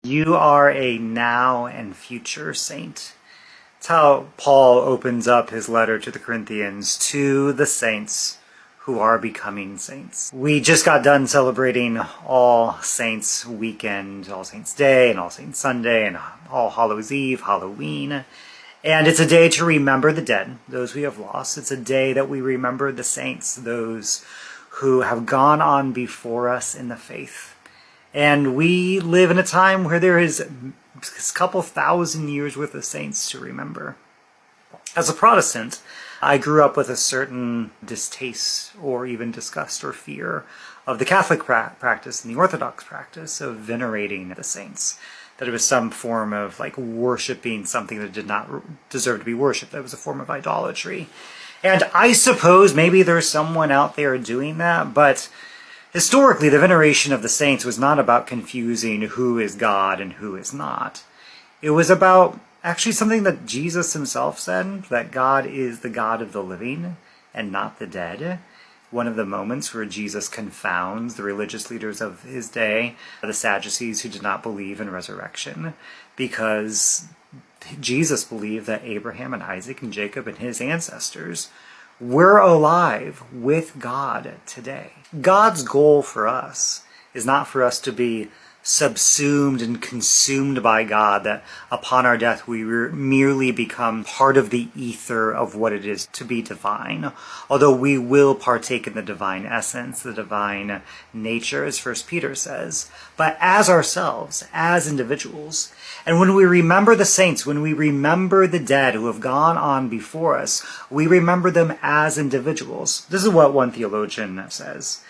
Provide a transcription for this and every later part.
You are a now and future saint. That's how Paul opens up his letter to the Corinthians, to the saints who are becoming saints. We just got done celebrating All Saints Weekend, All Saints Day, and All Saints Sunday, and All Hallows Eve, Halloween. And it's a day to remember the dead, those we have lost. It's a day that we remember the saints, those who have gone on before us in the faith. And we live in a time where there is a couple thousand years worth of saints to remember. As a Protestant, I grew up with a certain distaste or even disgust or fear of the Catholic practice and the Orthodox practice of venerating the saints. That it was some form of like worshiping something that did not deserve to be worshipped. That it was a form of idolatry. And I suppose maybe there's someone out there doing that, but historically, the veneration of the saints was not about confusing who is God and who is not. It was about actually something that Jesus himself said, that God is the God of the living and not the dead. One of the moments where Jesus confounds the religious leaders of his day, the Sadducees who did not believe in resurrection, because Jesus believed that Abraham and Isaac and Jacob and his ancestors we're alive with God today. God's goal for us is not for us to be subsumed and consumed by God, that upon our death we merely become part of the ether of what it is to be divine. Although we will partake in the divine essence, the divine nature, as 1 Peter says, but as ourselves, as individuals. And when we remember the saints, when we remember the dead who have gone on before us, we remember them as individuals. This is what one theologian says.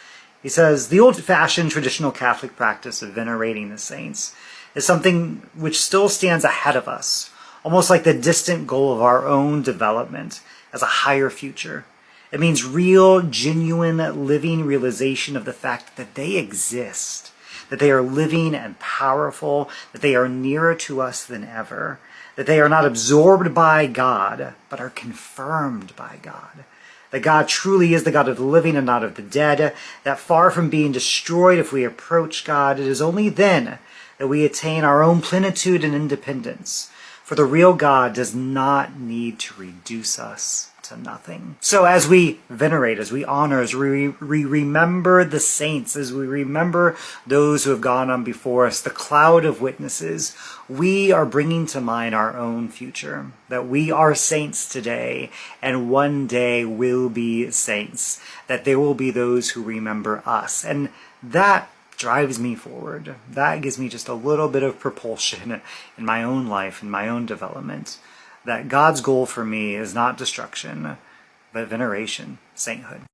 He says, the old-fashioned traditional Catholic practice of venerating the saints is something which still stands ahead of us, almost like the distant goal of our own development as a higher future. It means real, genuine, living realization of the fact that they exist, that they are living and powerful, that they are nearer to us than ever, that they are not absorbed by God, but are confirmed by God. That God truly is the God of the living and not of the dead, that far from being destroyed if we approach God, it is only then that we attain our own plenitude and independence. For the real God does not need to reduce us to nothing. So as we venerate, as we honor, as we remember the saints, as we remember those who have gone on before us, the cloud of witnesses, we are bringing to mind our own future, that we are saints today and one day will be saints, that there will be those who remember us. And that drives me forward. That gives me just a little bit of propulsion in my own life, in my own development. That God's goal for me is not destruction, but veneration, sainthood.